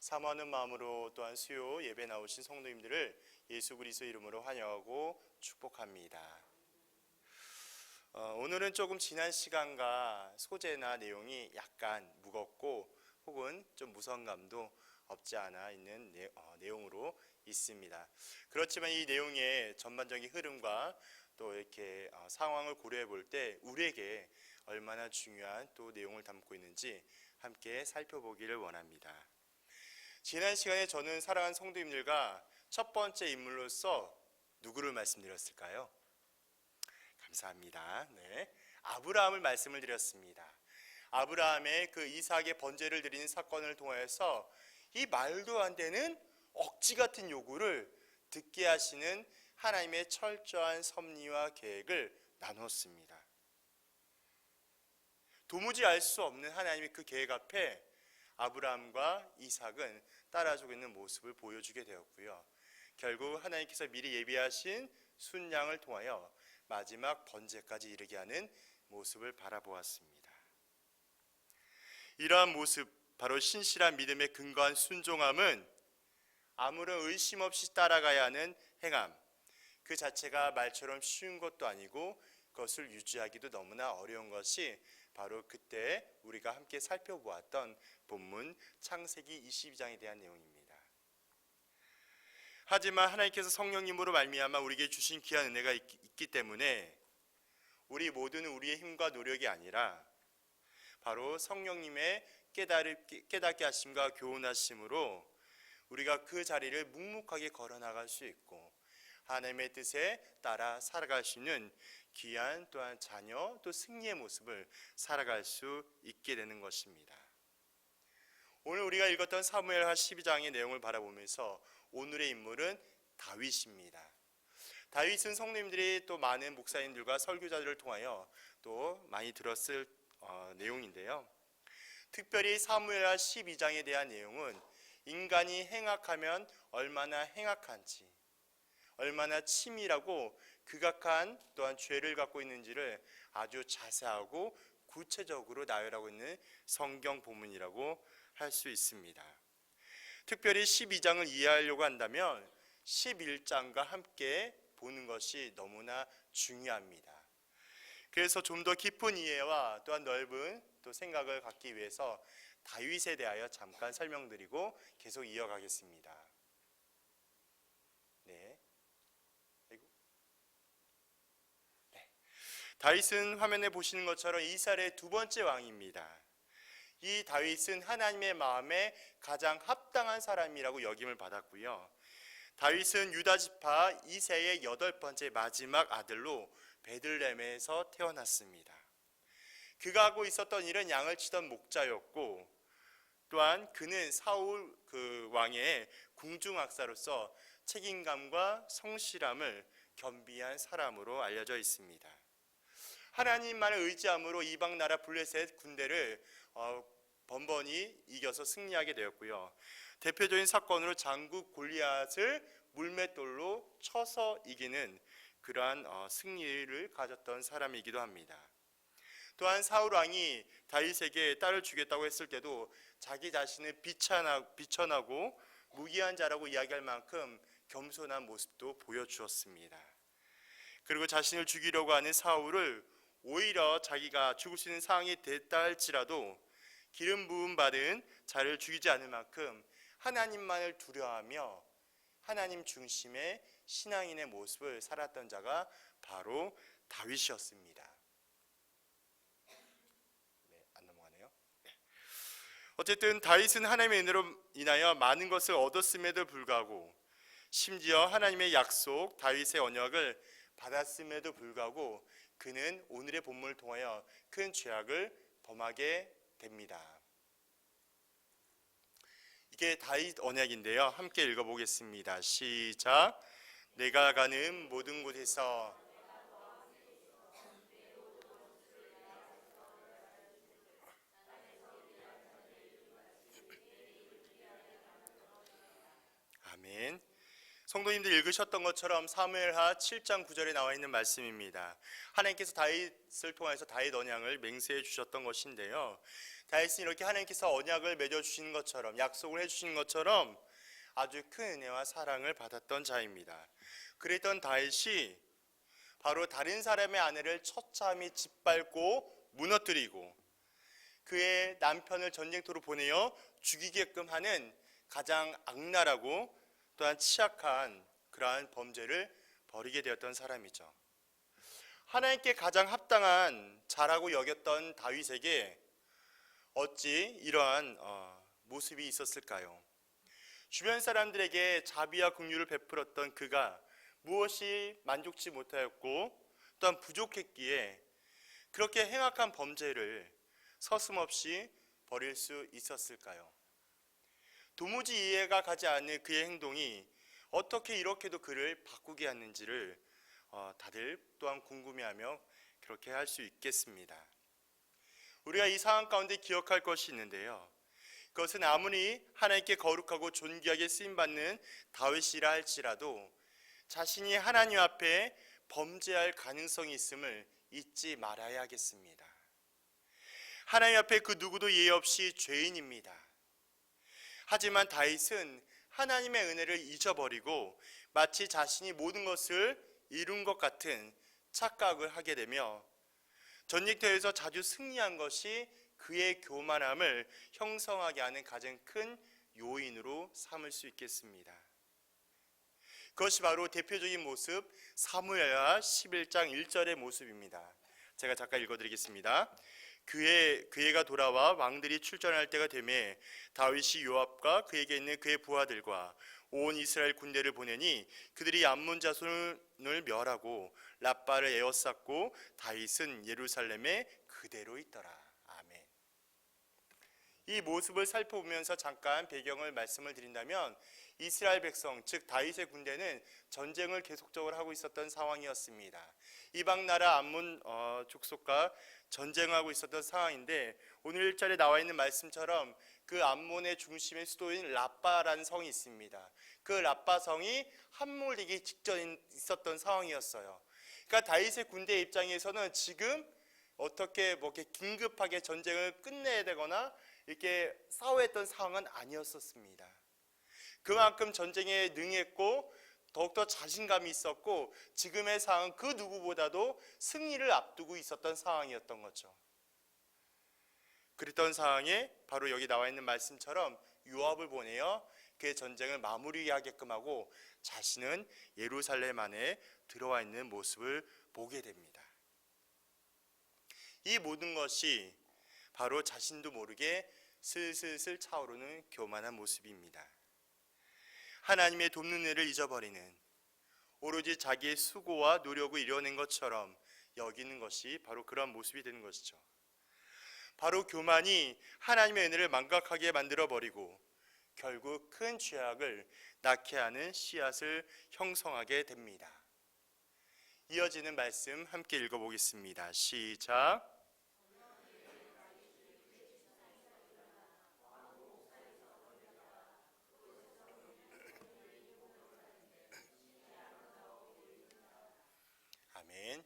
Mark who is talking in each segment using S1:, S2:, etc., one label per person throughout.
S1: 사모하는 마음으로 또한 수요 예배 나오신 성도님들을 예수 그리스도 이름으로 환영하고 축복합니다. 오늘은 조금 지난 시간과 소재나 내용이 약간 무겁고 혹은 좀 무서운 감도 없지 않아 있는 내용으로 있습니다. 그렇지만 이 내용의 전반적인 흐름과 또 이렇게 상황을 고려해 볼 때 우리에게 얼마나 중요한 또 내용을 담고 있는지 함께 살펴보기를 원합니다. 지난 시간에 저는 사랑하는 성도님들과 첫 번째 인물로서 누구를 말씀드렸을까요? 감사합니다. 네, 아브라함을 말씀을 드렸습니다. 아브라함의 그 이삭의 번제를 드리는 사건을 통해서 이 말도 안 되는 억지 같은 요구를 듣게 하시는 하나님의 철저한 섭리와 계획을 나눴습니다. 도무지 알 수 없는 하나님의 그 계획 앞에 아브라함과 이삭은 따라주고 있는 모습을 보여주게 되었고요. 결국 하나님께서 미리 예비하신 순양을 통하여 마지막 번제까지 이르게 하는 모습을 바라보았습니다. 이러한 모습, 바로 신실한 믿음에 근거한 순종함은 아무런 의심 없이 따라가야 하는 행함, 그 자체가 말처럼 쉬운 것도 아니고 그것을 유지하기도 너무나 어려운 것이 바로 그때 우리가 함께 살펴보았던 본문 창세기 22장에 대한 내용입니다. 하지만 하나님께서 성령님으로 말미암아 우리에게 주신 귀한 은혜가 있기 때문에 우리 모두는 우리의 힘과 노력이 아니라 바로 성령님의 깨닫게 하심과 교훈하심으로 우리가 그 자리를 묵묵하게 걸어나갈 수 있고 하나님의 뜻에 따라 살아갈 수 있는 귀한 또한 자녀 또 승리의 모습을 살아갈 수 있게 되는 것입니다. 오늘 우리가 읽었던 사무엘하 12장의 내용을 바라보면서 오늘의 인물은 다윗입니다. 다윗은 성도님들이 또 많은 목사님들과 설교자들을 통하여 또 많이 들었을 내용인데요. 특별히 사무엘하 12장에 대한 내용은 인간이 행악하면 얼마나 행악한지, 얼마나 치밀하고 극악한 또한 죄를 갖고 있는지를 아주 자세하고 구체적으로 나열하고 있는 성경 본문이라고 할 수 있습니다. 특별히 12장을 이해하려고 한다면 11장과 함께 보는 것이 너무나 중요합니다. 그래서 좀 더 깊은 이해와 또한 넓은 또 생각을 갖기 위해서 다윗에 대하여 잠깐 설명드리고 계속 이어가겠습니다. 네. 다윗은 화면에 보시는 것처럼 이스라엘의 두 번째 왕입니다. 이 다윗은 하나님의 마음에 가장 합당한 사람이라고 여김을 받았고요. 다윗은 유다 지파 이새의 8번째 마지막 아들로 베들레헴에서 태어났습니다. 그가 하고 있었던 일은 양을 치던 목자였고 또한 그는 사울 그 왕의 궁중악사로서 책임감과 성실함을 겸비한 사람으로 알려져 있습니다. 하나님만을 의지함으로 이방 나라 블레셋 군대를 번번이 이겨서 승리하게 되었고요. 대표적인 사건으로 장국 골리앗을 물맷돌로 쳐서 이기는 그러한 승리를 가졌던 사람이기도 합니다. 또한 사울 왕이 다윗에게 딸을 주겠다고 했을 때도 자기 자신을 비천하고 무기한 자라고 이야기할 만큼 겸손한 모습도 보여주었습니다. 그리고 자신을 죽이려고 하는 사울을 오히려 자기가 죽을 수 있는 상황이 됐다 할지라도 기름 부음 받은 자를 죽이지 않을 만큼 하나님만을 두려워하며 하나님 중심의 신앙인의 모습을 살았던 자가 바로 다윗이었습니다. 네, 안 넘어가네요. 어쨌든 다윗은 하나님의 은혜로 인하여 많은 것을 얻었음에도 불구하고 심지어 하나님의 약속 다윗의 언약을 받았음에도 불구하고 그는 오늘의 본문을 통하여 큰 죄악을 범하게 됩니다. 이게 다윗 언약인데요. 함께 읽어보겠습니다. 시작. 내가 가는 모든 곳에서 아멘. 성도님들 읽으셨던 것처럼 사무엘하 7장 9절에 나와 있는 말씀입니다. 하나님께서 다윗을 통해서 다윗 언약을 맹세해 주셨던 것인데요. 다윗은 이렇게 하나님께서 언약을 맺어 주신 것처럼, 약속을 해 주신 것처럼 아주 큰 은혜와 사랑을 받았던 자입니다. 그랬던 다윗이 바로 다른 사람의 아내를 처참히 짓밟고 무너뜨리고 그의 남편을 전쟁터로 보내어 죽이게끔 하는 가장 악랄하고 또한 취약한 그러한 범죄를 벌이게 되었던 사람이죠. 하나님께 가장 합당한 자라고 여겼던 다윗에게 어찌 이러한 모습이 있었을까요? 주변 사람들에게 자비와 긍휼을 베풀었던 그가 무엇이 만족치 못하였고 또한 부족했기에 그렇게 행악한 범죄를 서슴없이 벌일 수 있었을까요? 도무지 이해가 가지 않는 그의 행동이 어떻게 이렇게도 그를 바꾸게 하는지를 다들 또한 궁금해하며 그렇게 할 수 있겠습니다. 우리가 이 상황 가운데 기억할 것이 있는데요. 그것은 아무리 하나님께 거룩하고 존귀하게 쓰임받는 다윗이라 할지라도 자신이 하나님 앞에 범죄할 가능성이 있음을 잊지 말아야 하겠습니다. 하나님 앞에 그 누구도 예의 없이 죄인입니다. 하지만 다윗은 하나님의 은혜를 잊어버리고 마치 자신이 모든 것을 이룬 것 같은 착각을 하게 되며 전쟁터에서 자주 승리한 것이 그의 교만함을 형성하게 하는 가장 큰 요인으로 삼을 수 있겠습니다. 그것이 바로 대표적인 모습 사무엘하 11장 1절의 모습입니다. 제가 잠깐 읽어드리겠습니다. 그애가 돌아와 왕들이 출전할 때가 되매 다윗이 요압과 그에게 있는 그의 부하들과 온 이스라엘 군대를 보내니 그들이 암몬 자손을 멸하고 랍바를 에워쌌고 다윗은 예루살렘에 그대로 있더라. 아멘. 이 모습을 살펴보면서 잠깐 배경을 말씀을 드린다면 이스라엘 백성 즉 다윗의 군대는 전쟁을 계속적으로 하고 있었던 상황이었습니다. 이방 나라 암몬 족속과 전쟁하고 있었던 상황인데 오늘 1절에 나와 있는 말씀처럼 그 암몬의 중심의 수도인 랍바라는 성이 있습니다. 그 랍바 성이 함몰되기 직전에 있었던 상황이었어요. 그러니까 다윗의 군대 입장에서는 지금 어떻게 이렇게 긴급하게 전쟁을 끝내야 되거나 이렇게 싸워야 했던 상황은 아니었었습니다. 그만큼 전쟁에 능했고 더욱더 자신감이 있었고 지금의 상황은 그 누구보다도 승리를 앞두고 있었던 상황이었던 거죠. 그랬던 상황에 바로 여기 나와 있는 말씀처럼 요압을 보내어 그의 전쟁을 마무리하게끔 하고 자신은 예루살렘 안에 들어와 있는 모습을 보게 됩니다. 이 모든 것이 바로 자신도 모르게 슬슬슬 차오르는 교만한 모습입니다. 하나님의 돕는 일을 잊어버리는 오로지 자기의 수고와 노력을 이뤄낸 것처럼 여기는 것이 바로 그런 모습이 되는 것이죠. 바로 교만이 하나님의 은혜를 망각하게 만들어버리고 결국 큰 죄악을 낳게 하는 씨앗을 형성하게 됩니다. 이어지는 말씀 함께 읽어보겠습니다. 시작. 아멘.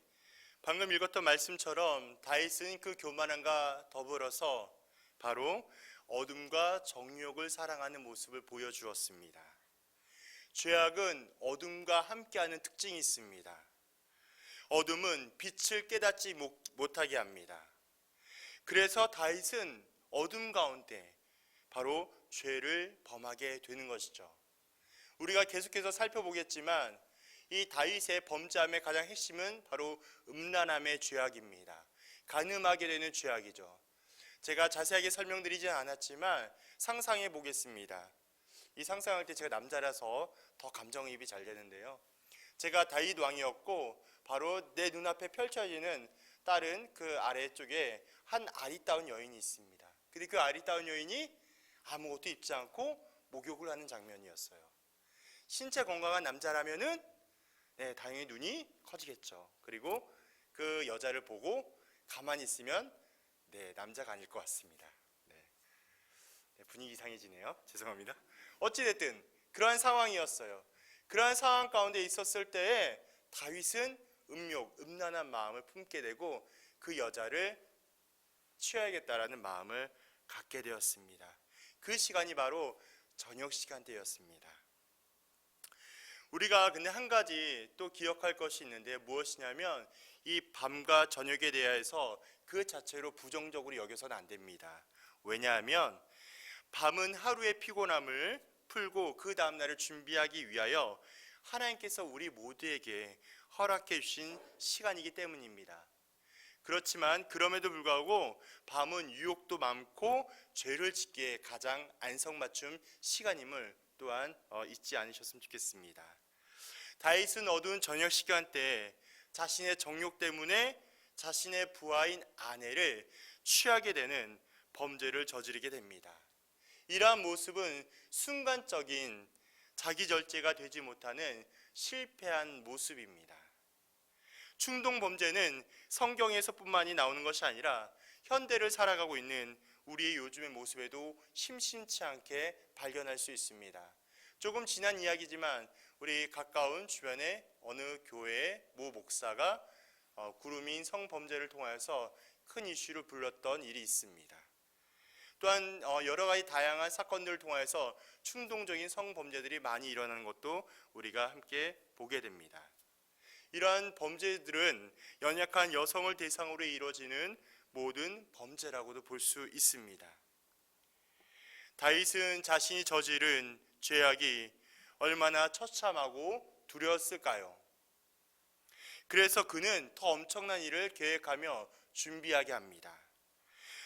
S1: 방금 읽었던 말씀처럼 다윗은 그 교만함과 더불어서 바로 어둠과 정욕을 사랑하는 모습을 보여주었습니다. 죄악은 어둠과 함께하는 특징이 있습니다. 어둠은 빛을 깨닫지 못하게 합니다. 그래서 다윗은 어둠 가운데 바로 죄를 범하게 되는 것이죠. 우리가 계속해서 살펴보겠지만 이 다윗의 범죄함의 가장 핵심은 바로 음란함의 죄악입니다. 간음하게 되는 죄악이죠. 제가 자세하게 설명드리지 않았지만 상상해 보겠습니다. 이 상상할 때 제가 남자라서 더 감정이입이 잘 되는데요. 제가 다윗 왕이었고 바로 내 눈앞에 펼쳐지는 다른 그 아래쪽에 한 아리따운 여인이 있습니다. 근데 그 아리따운 여인이 아무것도 입지 않고 목욕을 하는 장면이었어요. 신체 건강한 남자라면은 당연히 눈이 커지겠죠. 그리고 그 여자를 보고 가만히 있으면 남자가 아닐 것 같습니다. 분위기 이상해지네요. 죄송합니다. 어찌됐든 그러한 상황이었어요. 그러한 상황 가운데 있었을 때에 다윗은 음란한 마음을 품게 되고 그 여자를 취하야겠다라는 마음을 갖게 되었습니다. 그 시간이 바로 저녁 시간대였습니다. 우리가 근데 한 가지 또 기억할 것이 있는데 무엇이냐면 이 밤과 저녁에 대해서 그 자체로 부정적으로 여겨서는 안 됩니다. 왜냐하면 밤은 하루의 피곤함을 풀고 그 다음날을 준비하기 위하여 하나님께서 우리 모두에게 허락해 주신 시간이기 때문입니다. 그렇지만 그럼에도 불구하고 밤은 유혹도 많고 죄를 짓기에 가장 안성맞춤 시간임을 또한 잊지 않으셨으면 좋겠습니다. 다윗은 어두운 저녁 시간대에 자신의 정욕 때문에 자신의 부하인 아내를 취하게 되는 범죄를 저지르게 됩니다. 이러한 모습은 순간적인 자기 절제가 되지 못하는 실패한 모습입니다. 충동 범죄는 성경에서뿐만이 나오는 것이 아니라 현대를 살아가고 있는 우리의 요즘의 모습에도 심심치 않게 발견할 수 있습니다. 조금 지난 이야기지만 우리 가까운 주변의 어느 교회의 모 목사가 구루민 성범죄를 통하여서 큰 이슈를 불렀던 일이 있습니다. 또한 여러 가지 다양한 사건들을 통해서 충동적인 성범죄들이 많이 일어나는 것도 우리가 함께 보게 됩니다. 이러한 범죄들은 연약한 여성을 대상으로 이루어지는 모든 범죄라고도 볼 수 있습니다. 다윗은 자신이 저지른 죄악이 얼마나 처참하고 두려웠을까요? 그래서 그는 더 엄청난 일을 계획하며 준비하게 합니다.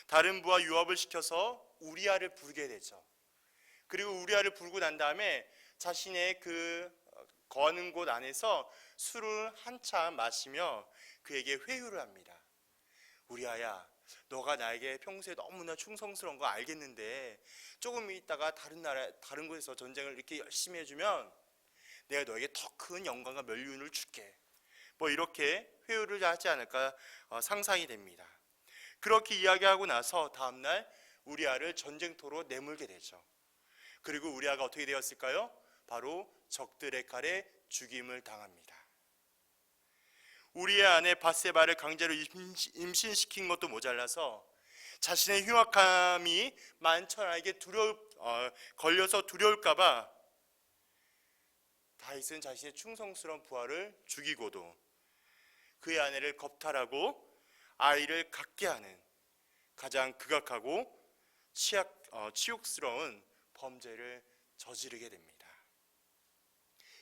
S1: 다른 부하 요압을 시켜서 우리아를 부르게 되죠. 그리고 우리아를 부르고 난 다음에 자신의 그 거하는 곳 안에서 술을 한참 마시며 그에게 회유를 합니다. 우리아야, 너가 나에게 평소에 너무나 충성스러운 거 알겠는데 조금 있다가 다른 곳에서 전쟁을 이렇게 열심히 해주면 내가 너에게 더 큰 영광과 면류를 줄게. 이렇게 회유를 하지 않을까 상상이 됩니다. 그렇게 이야기하고 나서 다음날 우리아를 전쟁터로 내몰게 되죠. 그리고 우리아가 어떻게 되었을까요? 바로 적들의 칼에 죽임을 당합니다. 우리의 아내 밧세바를 강제로 임신시킨 것도 모자라서 자신의 흉악함이 만천하에게 걸려서 두려울까봐 다윗은 자신의 충성스러운 부하를 죽이고도 그의 아내를 겁탈하고 아이를 갖게 하는 가장 극악하고 치욕스러운 범죄를 저지르게 됩니다.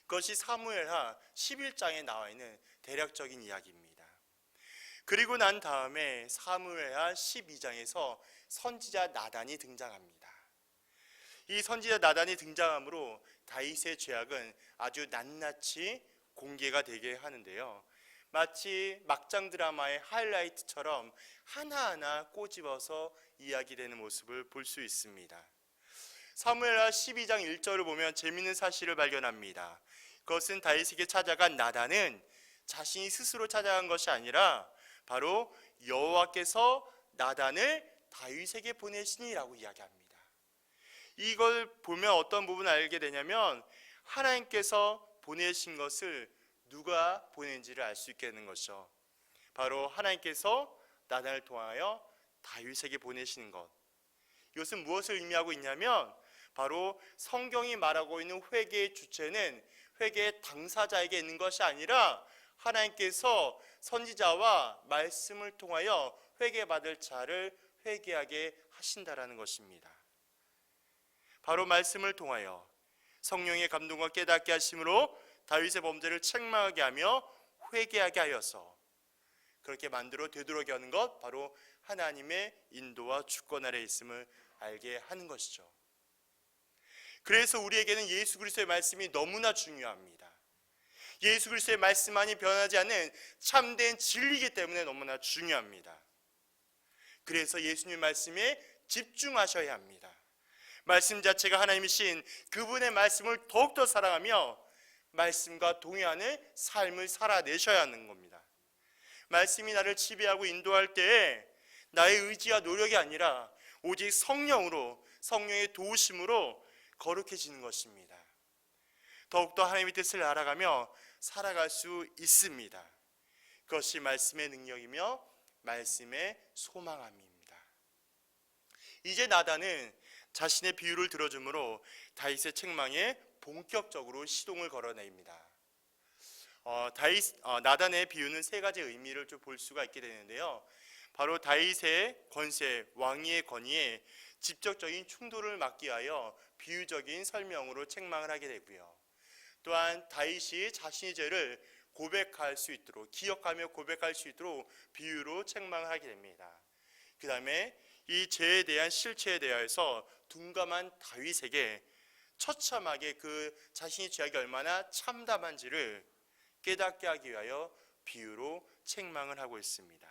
S1: 그것이 사무엘하 11장에 나와 있는 대략적인 이야기입니다. 그리고 난 다음에 사무엘하 12장에서 선지자 나단이 등장합니다. 이 선지자 나단이 등장함으로 다윗의 죄악은 아주 낱낱이 공개가 되게 하는데요. 마치 막장 드라마의 하이라이트처럼 하나하나 꼬집어서 이야기되는 모습을 볼 수 있습니다. 사무엘하 12장 1절을 보면 재미있는 사실을 발견합니다. 그것은 다윗에게 찾아간 나단은 자신이 스스로 찾아간 것이 아니라 바로 여호와께서 나단을 다윗에게 보내시니라고 이야기합니다. 이걸 보면 어떤 부분을 알게 되냐면 하나님께서 보내신 것을 누가 보낸지를 알 수 있게 되는 것이죠. 바로 하나님께서 나단을 통하여 다윗에게 보내시는 것. 이것은 무엇을 의미하고 있냐면 바로 성경이 말하고 있는 회개의 주체는 회개의 당사자에게 있는 것이 아니라 하나님께서 선지자와 말씀을 통하여 회개받을 자를 회개하게 하신다라는 것입니다. 바로 말씀을 통하여 성령의 감동과 깨닫게 하심으로 다윗의 범죄를 책망하게 하며 회개하게 하여서 그렇게 만들어 되도록이 하는 것, 바로 하나님의 인도와 주권 아래에 있음을 알게 하는 것이죠. 그래서 우리에게는 예수 그리스도의 말씀이 너무나 중요합니다. 예수 그리스도의 말씀만이 변하지 않는 참된 진리이기 때문에 너무나 중요합니다. 그래서 예수님 말씀에 집중하셔야 합니다. 말씀 자체가 하나님이신 그분의 말씀을 더욱더 사랑하며 말씀과 동의하는 삶을 살아내셔야 하는 겁니다. 말씀이 나를 지배하고 인도할 때에 나의 의지와 노력이 아니라 오직 성령으로, 성령의 도우심으로 거룩해지는 것입니다. 더욱더 하나님의 뜻을 알아가며 살아갈 수 있습니다. 그것이 말씀의 능력이며 말씀의 소망함입니다. 이제 나단은 자신의 비유를 들어주므로 다윗의 책망에 본격적으로 시동을 걸어냅니다. 나단의 비유는 세 가지 의미를 좀 볼 수가 있게 되는데요. 바로 다윗의 권세, 왕위의 권위에 직접적인 충돌을 막기 위하여 비유적인 설명으로 책망을 하게 되고요. 또한 다윗이 자신의 죄를 고백할 수 있도록, 기억하며 고백할 수 있도록 비유로 책망을 하게 됩니다. 그 다음에 이 죄에 대한 실체에 대해서 둔감한 다윗에게 처참하게 그 자신의 죄악이 얼마나 참담한지를 깨닫게 하기 위하여 비유로 책망을 하고 있습니다.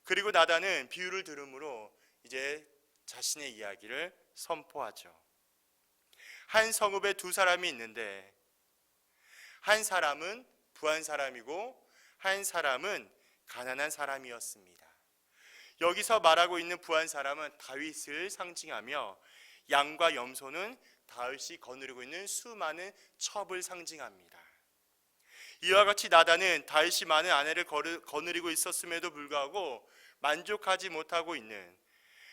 S1: 그리고 나단은 비유를 들음으로 이제 자신의 이야기를 선포하죠. 한 성읍에 두 사람이 있는데 한 사람은 부한 사람이고 한 사람은 가난한 사람이었습니다. 여기서 말하고 있는 부한 사람은 다윗을 상징하며 양과 염소는 다윗이 거느리고 있는 수많은 첩을 상징합니다. 이와 같이 나단은 다윗이 많은 아내를 거느리고 있었음에도 불구하고 만족하지 못하고 있는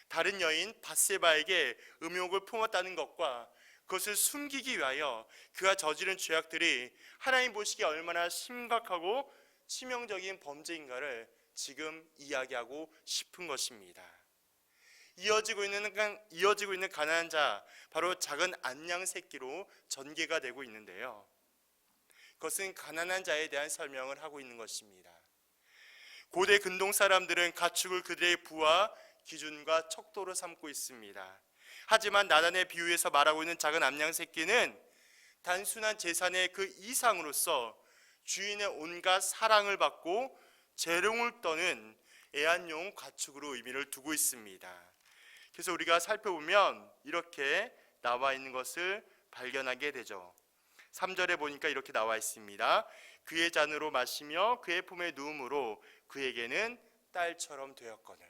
S1: 다른 여인 밧세바에게 음욕을 품었다는 것과 그것을 숨기기 위하여 그가 저지른 죄악들이 하나님 보시기에 얼마나 심각하고 치명적인 범죄인가를 지금 이야기하고 싶은 것입니다. 이어지고 있는 가난한 자, 바로 작은 안양 새끼로 전개가 되고 있는데요. 그것은 가난한 자에 대한 설명을 하고 있는 것입니다. 고대 근동 사람들은 가축을 그들의 부와 기준과 척도로 삼고 있습니다. 하지만 나단의 비유에서 말하고 있는 작은 암양 새끼는 단순한 재산의 그 이상으로서 주인의 온갖 사랑을 받고 재롱을 떠는 애완용 가축으로 의미를 두고 있습니다. 그래서 우리가 살펴보면 이렇게 나와 있는 것을 발견하게 되죠. 3절에 보니까 이렇게 나와 있습니다. 그의 잔으로 마시며 그의 품에 누움으로 그에게는 딸처럼 되었거늘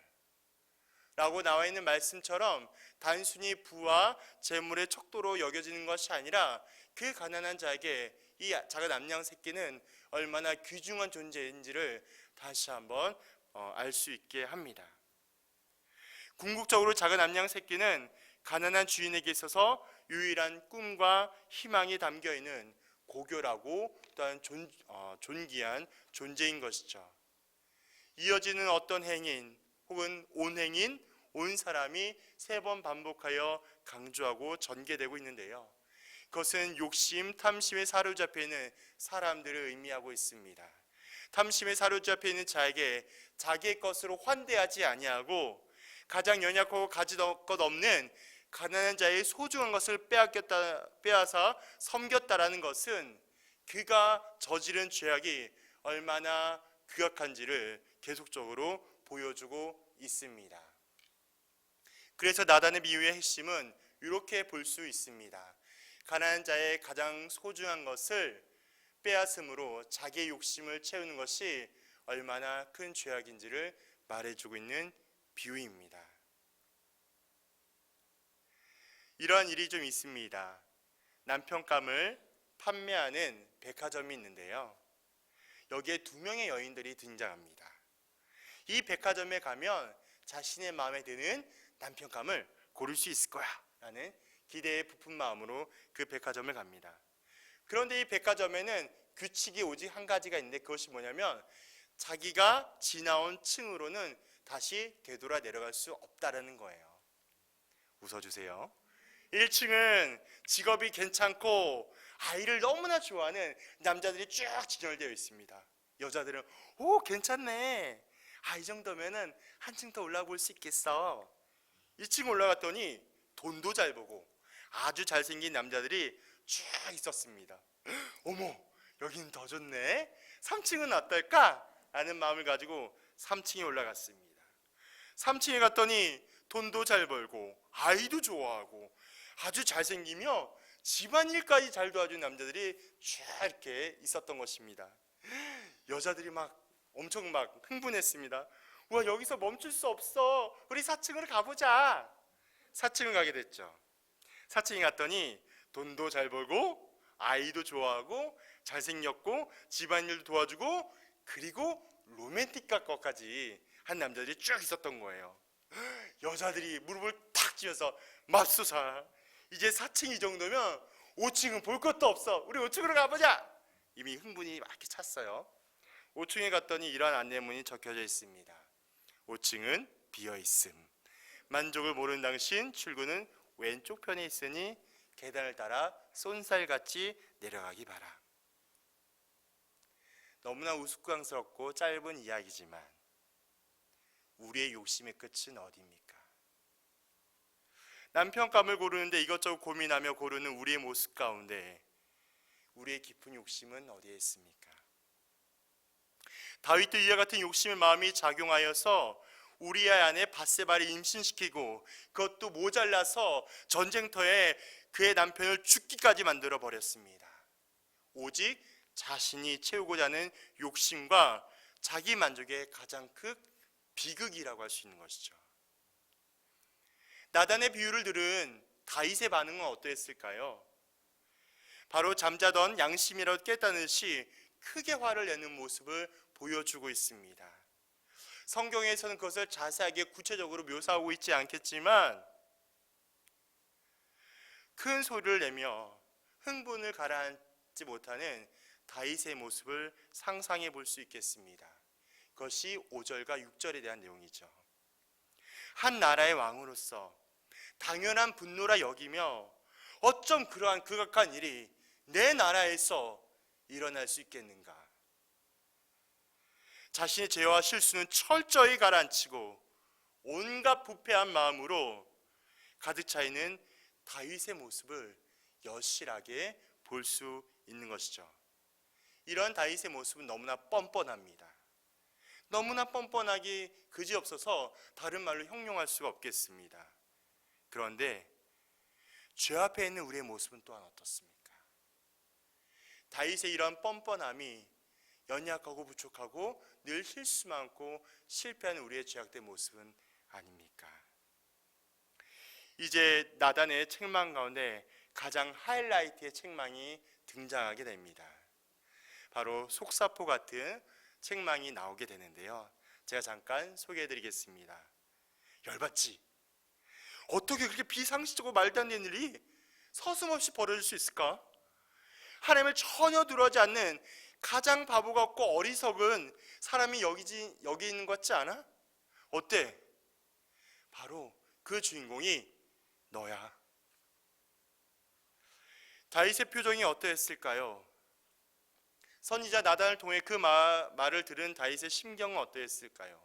S1: 라고 나와 있는 말씀처럼 단순히 부와 재물의 척도로 여겨지는 것이 아니라 그 가난한 자에게 이 작은 암양 새끼는 얼마나 귀중한 존재인지를 다시 한번 알 수 있게 합니다. 궁극적으로 작은 암양 새끼는 가난한 주인에게 있어서 유일한 꿈과 희망이 담겨있는 고결하고 또한 존귀한 존재인 것이죠. 이어지는 어떤 행인 혹은 온행인, 온 사람이 3번 반복하여 강조하고 전개되고 있는데요. 그것은 욕심, 탐심에 사로잡혀 있는 사람들을 의미하고 있습니다. 탐심에 사로잡혀 있는 자에게 자기의 것으로 환대하지 아니하고 가장 연약하고 가지것 없는 가난한 자의 소중한 것을 빼앗아 섬겼다라는 것은 그가 저지른 죄악이 얼마나 극악한지를 계속적으로 보여주고 있습니다. 그래서 나단의 비유의 핵심은 이렇게 볼 수 있습니다. 가난한 자의 가장 소중한 것을 빼앗음으로 자기의 욕심을 채우는 것이 얼마나 큰 죄악인지를 말해주고 있는 비유입니다. 이러한 일이 좀 있습니다. 남편감을 판매하는 백화점이 있는데요. 여기에 2명의 여인들이 등장합니다. 이 백화점에 가면 자신의 마음에 드는 남편감을 고를 수 있을 거야 라는 기대에 부푼 마음으로 그 백화점을 갑니다. 그런데 이 백화점에는 규칙이 오직 한 가지가 있는데 그것이 뭐냐면 자기가 지나온 층으로는 다시 되돌아 내려갈 수 없다라는 거예요. 웃어주세요. 1층은 직업이 괜찮고 아이를 너무나 좋아하는 남자들이 쭉 진열되어 있습니다. 여자들은 오 괜찮네, 이 정도면은 한층 더 올라가 볼 수 있겠어. 2층 올라갔더니 돈도 잘 보고 아주 잘생긴 남자들이 쭉 있었습니다. 어머 여기는 더 좋네, 3층은 어떨까? 라는 마음을 가지고 3층에 올라갔습니다. 3층에 갔더니 돈도 잘 벌고 아이도 좋아하고 아주 잘생기며 집안일까지 잘 도와준 남자들이 쫙 이렇게 있었던 것입니다. 여자들이 엄청 흥분했습니다. 우와 여기서 멈출 수 없어, 우리 4층으로 가보자. 4층을 가게 됐죠. 4층에 갔더니 돈도 잘 벌고 아이도 좋아하고 잘생겼고 집안일도 도와주고 그리고 로맨틱한 것까지 한 남자들이 쭉 있었던 거예요. 여자들이 무릎을 탁 쥐어서 맙소사, 이제 4층 이 정도면 5층은 볼 것도 없어, 우리 5층으로 가보자. 이미 흥분이 막 이렇게 찼어요. 5층에 갔더니 이러한 안내문이 적혀져 있습니다. 5층은 비어있음. 만족을 모르는 당신, 출구는 왼쪽 편에 있으니 계단을 따라 쏜살같이 내려가기 바라. 너무나 우스꽝스럽고 짧은 이야기지만 우리의 욕심의 끝은 어디입니까? 남편감을 고르는데 이것저것 고민하며 고르는 우리의 모습 가운데 우리의 깊은 욕심은 어디에 있습니까? 다윗도 이와 같은 욕심의 마음이 작용하여서 우리아 안에 밧세바를 임신시키고 그것도 모자라서 전쟁터에 그의 남편을 죽기까지 만들어 버렸습니다. 오직 자신이 채우고자 하는 욕심과 자기 만족의 가장 큰 비극이라고 할 수 있는 것이죠. 나단의 비유를 들은 다윗의 반응은 어떠했을까요? 바로 잠자던 양심이라도 깼다는 듯이 크게 화를 내는 모습을 보여주고 있습니다. 성경에서는 그것을 자세하게 구체적으로 묘사하고 있지 않겠지만 큰 소리를 내며 흥분을 가라앉지 못하는 다윗의 모습을 상상해 볼 수 있겠습니다. 그것이 5절과 6절에 대한 내용이죠. 한 나라의 왕으로서 당연한 분노라 여기며 어쩜 그러한 극악한 일이 내 나라에서 일어날 수 있겠는가? 자신의 죄와 실수는 철저히 가라앉히고 온갖 부패한 마음으로 가득 차 있는 다윗의 모습을 여실하게 볼 수 있는 것이죠. 이런 다윗의 모습은 너무나 뻔뻔합니다. 너무나 뻔뻔하기 그지없어서 다른 말로 형용할 수가 없겠습니다. 그런데 죄 앞에 있는 우리의 모습은 또한 어떻습니까? 다윗의 이런 뻔뻔함이 연약하고 부족하고 늘 실수 많고 실패하는 우리의 죄악된 모습은 아닙니까? 이제 나단의 책망 가운데 가장 하이라이트의 책망이 등장하게 됩니다. 바로 속사포 같은 책망이 나오게 되는데요. 제가 잠깐 소개해드리겠습니다. 열받지? 어떻게 그렇게 비상식적으로 말도 안 되는 일이 서슴없이 벌어질 수 있을까? 하나님을 전혀 두려워하지 않는 가장 바보 같고 어리석은 사람이 여기 있는 것 같지 않아? 어때? 바로 그 주인공이 너야. 다윗의 표정이 어떠했을까요? 선지자 나단을 통해 그 말을 들은 다윗의 심경은 어떠했을까요?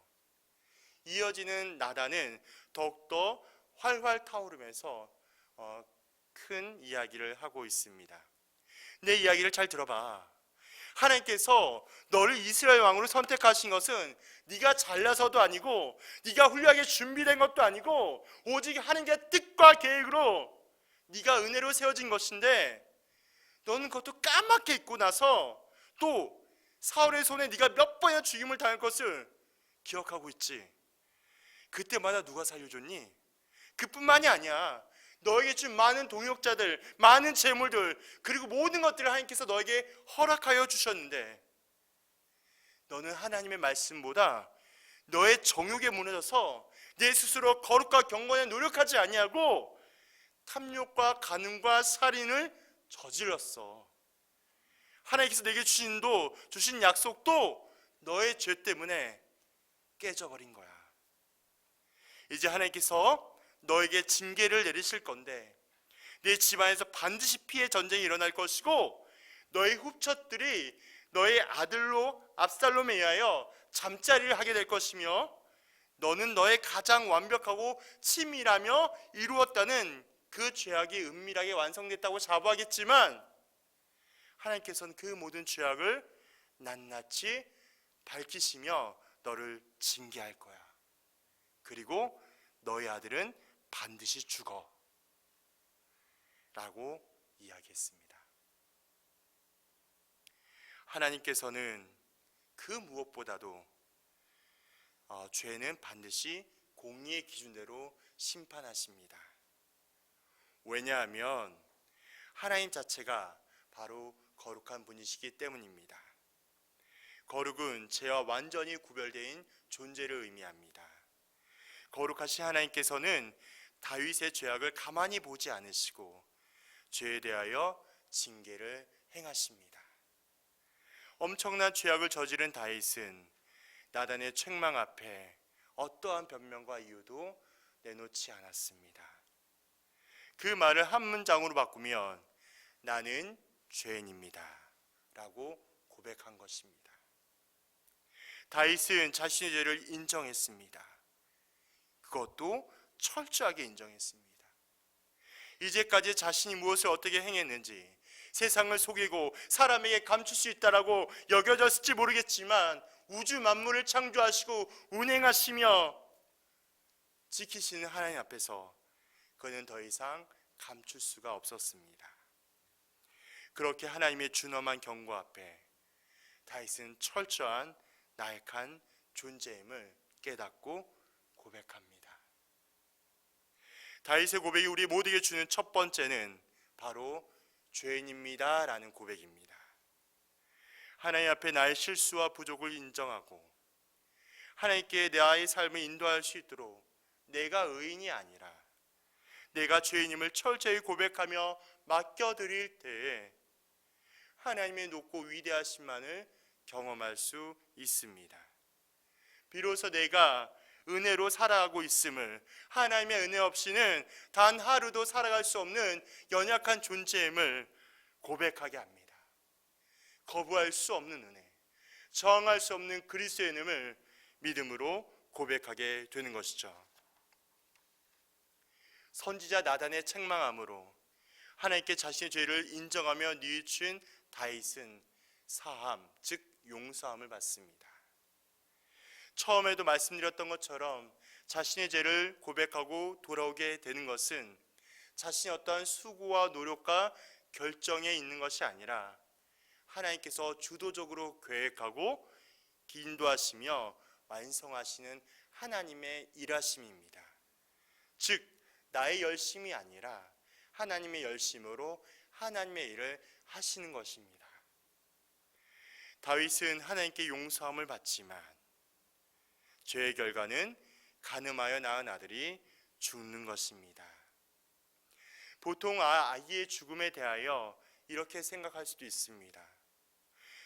S1: 이어지는 나단은 더욱더 활활 타오르면서 큰 이야기를 하고 있습니다. 내 이야기를 잘 들어봐. 하나님께서 너를 이스라엘 왕으로 선택하신 것은 네가 잘나서도 아니고 네가 훌륭하게 준비된 것도 아니고 오직 하나님의 뜻과 계획으로 네가 은혜로 세워진 것인데 너는 그것도 까맣게 잊고 나서 또 사울의 손에 네가 몇 번이나 죽임을 당할 것을 기억하고 있지. 그때마다 누가 살려줬니? 그뿐만이 아니야. 너에게 준 많은 동역자들, 많은 재물들, 그리고 모든 것들을 하나님께서 너에게 허락하여 주셨는데 너는 하나님의 말씀보다 너의 정욕에 무너져서 내 스스로 거룩과 경건에 노력하지 아니하고 탐욕과 간음과 살인을 저질렀어. 하나님께서 내게 주신 약속도 너의 죄 때문에 깨져버린 거야. 이제 하나님께서 너에게 징계를 내리실 건데 네 집안에서 반드시 피해 전쟁이 일어날 것이고 너의 흡처들이 너의 아들로 압살롬에 의하여 잠자리를 하게 될 것이며 너는 너의 가장 완벽하고 치밀하며 이루었다는 그 죄악이 은밀하게 완성됐다고 자부하겠지만 하나님께서는 그 모든 죄악을 낱낱이 밝히시며 너를 징계할 거야. 그리고 너의 아들은 반드시 죽어 라고 이야기했습니다. 하나님께서는 그 무엇보다도 죄는 반드시 공의의 기준대로 심판하십니다. 왜냐하면 하나님 자체가 바로 거룩한 분이시기 때문입니다. 거룩은 죄와 완전히 구별된 존재를 의미합니다. 거룩하신 하나님께서는 다윗의 죄악을 가만히 보지 않으시고 죄에 대하여 징계를 행하십니다. 엄청난 죄악을 저지른 다윗은 나단의 책망 앞에 어떠한 변명과 이유도 내놓지 않았습니다. 그 말을 한 문장으로 바꾸면 나는 죄인입니다 라고 고백한 것입니다. 다윗은 자신의 죄를 인정했습니다. 그것도 철저하게 인정했습니다. 이제까지 자신이 무엇을 어떻게 행했는지, 세상을 속이고 사람에게 감출 수 있다라고 여겨졌을지 모르겠지만 우주 만물을 창조하시고 운행하시며 지키시는 하나님 앞에서 그는 더 이상 감출 수가 없었습니다. 그렇게 하나님의 준엄한 경고 앞에 다윗은 철저한 나약한 존재임을 깨닫고 고백합니다. 다윗의 고백이 우리 모두에게 주는 첫 번째는 바로 죄인입니다 라는 고백입니다. 하나님 앞에 나의 실수와 부족을 인정하고 하나님께 나의 삶을 인도할 수 있도록 내가 의인이 아니라 내가 죄인임을 철저히 고백하며 맡겨드릴 때에 하나님의 높고 위대하심만을 경험할 수 있습니다. 비로소 내가 은혜로 살아가고 있음을, 하나님의 은혜 없이는 단 하루도 살아갈 수 없는 연약한 존재임을 고백하게 합니다. 거부할 수 없는 은혜, 저항할 수 없는 그리스도의 은혜를 믿음으로 고백하게 되는 것이죠. 선지자 나단의 책망함으로 하나님께 자신의 죄를 인정하며 뉘우친 다윗은 사함, 즉 용서함을 받습니다. 처음에도 말씀드렸던 것처럼 자신의 죄를 고백하고 돌아오게 되는 것은 자신의 어떠한 수고와 노력과 결정에 있는 것이 아니라 하나님께서 주도적으로 계획하고 인도하시며 완성하시는 하나님의 일하심입니다. 즉 나의 열심이 아니라 하나님의 열심으로 하나님의 일을 하시는 것입니다. 다윗은 하나님께 용서함을 받지만 죄의 결과는 간음하여 낳은 아들이 죽는 것입니다. 보통 아이의 죽음에 대하여 이렇게 생각할 수도 있습니다.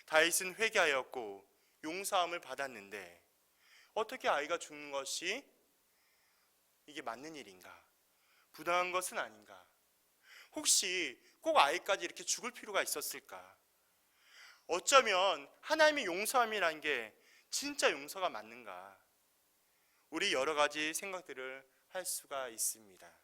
S1: 다윗은 회개하였고 용서함을 받았는데 어떻게 아이가 죽는 것이 이게 맞는 일인가? 부당한 것은 아닌가? 혹시 꼭 아이까지 이렇게 죽을 필요가 있었을까? 어쩌면 하나님의 용서함이란 게 진짜 용서가 맞는가? 우리 여러 가지 생각들을 할 수가 있습니다.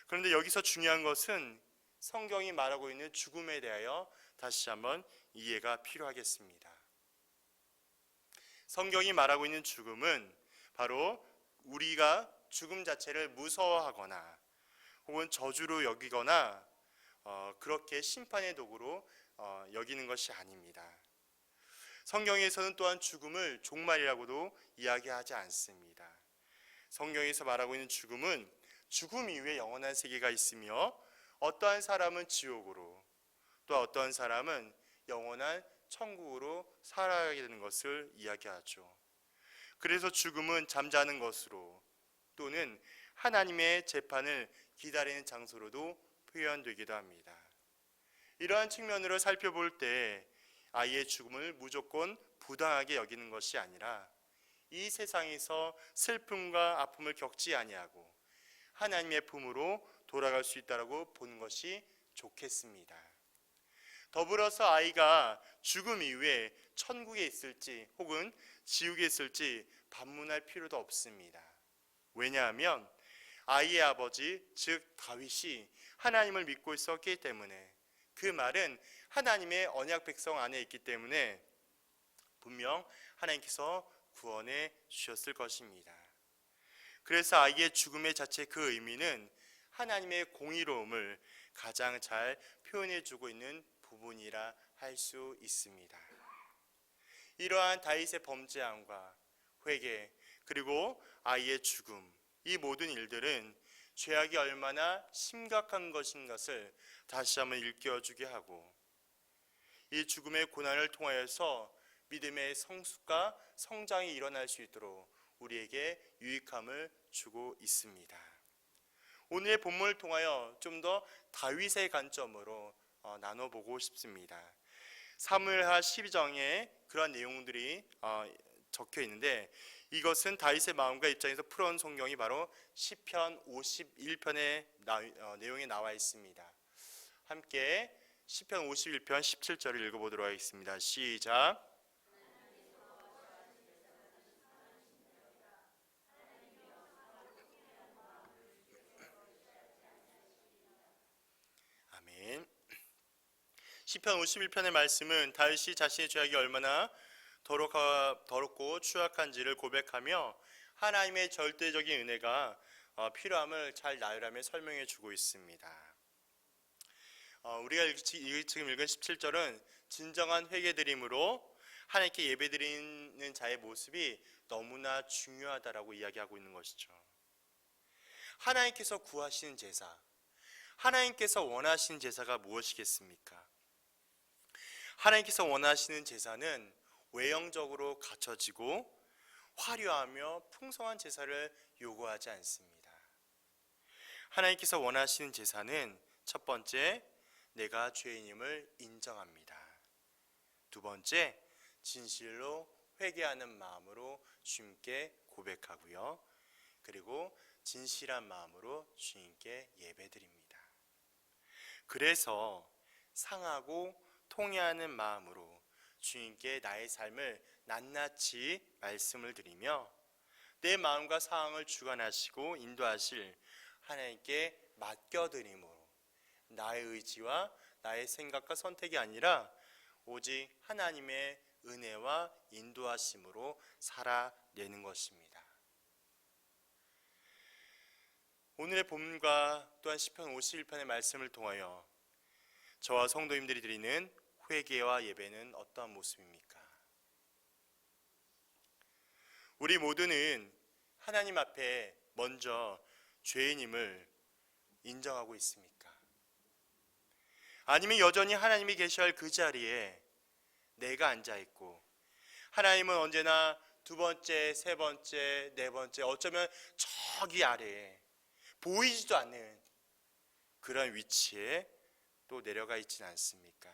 S1: 그런데 여기서 중요한 것은 성경이 말하고 있는 죽음에 대하여 다시 한번 이해가 필요하겠습니다. 성경이 말하고 있는 죽음은 바로 우리가 죽음 자체를 무서워하거나 혹은 저주로 여기거나 그렇게 심판의 도구로 여기는 것이 아닙니다. 성경에서는 또한 죽음을 종말이라고도 이야기하지 않습니다. 성경에서 말하고 있는 죽음은 죽음 이후에 영원한 세계가 있으며 어떠한 사람은 지옥으로 또 어떠한 사람은 영원한 천국으로 살아가게 되는 것을 이야기하죠. 그래서 죽음은 잠자는 것으로 또는 하나님의 재판을 기다리는 장소로도 표현되기도 합니다. 이러한 측면으로 살펴볼 때 아이의 죽음을 무조건 부당하게 여기는 것이 아니라 이 세상에서 슬픔과 아픔을 겪지 아니하고 하나님의 품으로 돌아갈 수 있다고 보는 것이 좋겠습니다. 더불어서 아이가 죽음 이후에 천국에 있을지 혹은 지옥에 있을지 반문할 필요도 없습니다. 왜냐하면 아이의 아버지 즉 다윗이 하나님을 믿고 있었기 때문에 그 말은 하나님의 언약 백성 안에 있기 때문에 분명 하나님께서 구원해 주셨을 것입니다. 그래서 아이의 죽음의 자체 그 의미는 하나님의 공의로움을 가장 잘 표현해 주고 있는 부분이라 할 수 있습니다. 이러한 다윗의 범죄함과 회개 그리고 아이의 죽음 이 모든 일들은 죄악이 얼마나 심각한 것인 것을 다시 한번 일깨워주게 하고, 이 죽음의 고난을 통하여서 믿음의 성숙과 성장이 일어날 수 있도록 우리에게 유익함을 주고 있습니다. 오늘의 본문을 통하여 좀 더 다윗의 관점으로 나눠보고 싶습니다. 사무엘하 12장에 그런 내용들이 적혀 있는데, 이것은 다윗의 마음과 입장에서 풀어온 성경이 바로 시편 51편의 내용에 나와 있습니다. 함께 시편 51편 17절을 읽어보도록 하겠습니다. 시작. 아멘. 시편 51편의 말씀은 다윗이 자신의 죄악이 얼마나 더럽고 추악한지를 고백하며 하나님의 절대적인 은혜가 필요함을 잘 나열하며 설명해 주고 있습니다. 우리가 지금 읽은 17절은 진정한 회개드림으로 하나님께 예배드리는 자의 모습이 너무나 중요하다라고 이야기하고 있는 것이죠. 하나님께서 구하시는 제사, 하나님께서 원하시는 제사가 무엇이겠습니까? 하나님께서 원하시는 제사는 외형적으로 갖춰지고 화려하며 풍성한 제사를 요구하지 않습니다. 하나님께서 원하시는 제사는 첫 번째, 내가 죄인임을 인정합니다. 두 번째, 진실로 회개하는 마음으로 주님께 고백하고요. 그리고 진실한 마음으로 주님께 예배드립니다. 그래서 상하고 통회하는 마음으로 주님께 나의 삶을 낱낱이 말씀을 드리며 내 마음과 상황을 주관하시고 인도하실 하나님께 맡겨드림으로 나의 의지와 나의 생각과 선택이 아니라 오직 하나님의 은혜와 인도하심으로 살아내는 것입니다. 오늘의 본문과 또한 시편 51편의 말씀을 통하여 저와 성도님들이 드리는 회개와 예배는 어떠한 모습입니까? 우리 모두는 하나님 앞에 먼저 죄인임을 인정하고 있습니까? 아니면 여전히 하나님이 계셔야 할 그 자리에 내가 앉아있고 하나님은 언제나 두 번째, 세 번째, 네 번째, 어쩌면 저기 아래에 보이지도 않는 그런 위치에 또 내려가 있지는 않습니까?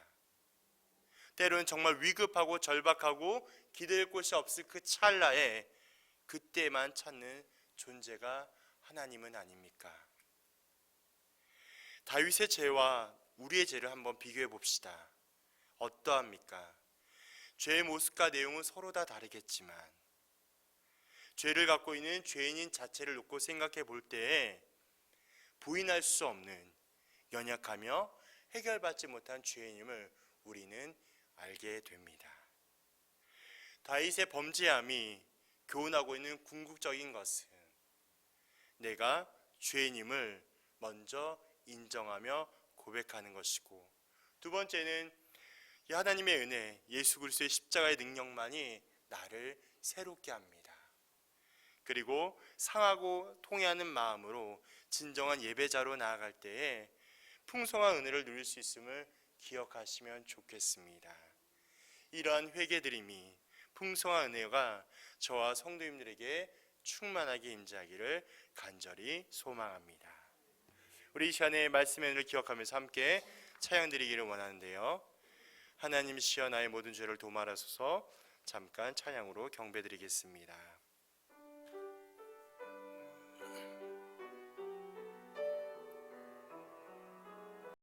S1: 때로는 정말 위급하고 절박하고 기댈 곳이 없을 그 찰나에 그때만 찾는 존재가 하나님은 아닙니까? 다윗의 죄와 우리의 죄를 한번 비교해 봅시다. 어떠합니까? 죄의 모습과 내용은 서로 다 다르겠지만 죄를 갖고 있는 죄인인 자체를 놓고 생각해 볼 때에 부인할 수 없는 연약하며 해결받지 못한 죄인임을 우리는 알게 됩니다. 다윗의 범죄함이 교훈하고 있는 궁극적인 것은 내가 죄인임을 먼저 인정하며 고백하는 것이고, 두 번째는 하나님의 은혜, 예수 그리스도의 십자가의 능력만이 나를 새롭게 합니다. 그리고 상하고 통회하는 마음으로 진정한 예배자로 나아갈 때에 풍성한 은혜를 누릴 수 있음을 기억하시면 좋겠습니다. 이러한 회개드림이 풍성한 은혜가 저와 성도님들에게 충만하게 임재하기를 간절히 소망합니다. 우리 이 시간에 말씀의 은혜를 기억하면서 함께 찬양드리기를 원하는데요. 하나님이시여 나의 모든 죄를 도말하소서. 잠깐 찬양으로 경배드리겠습니다.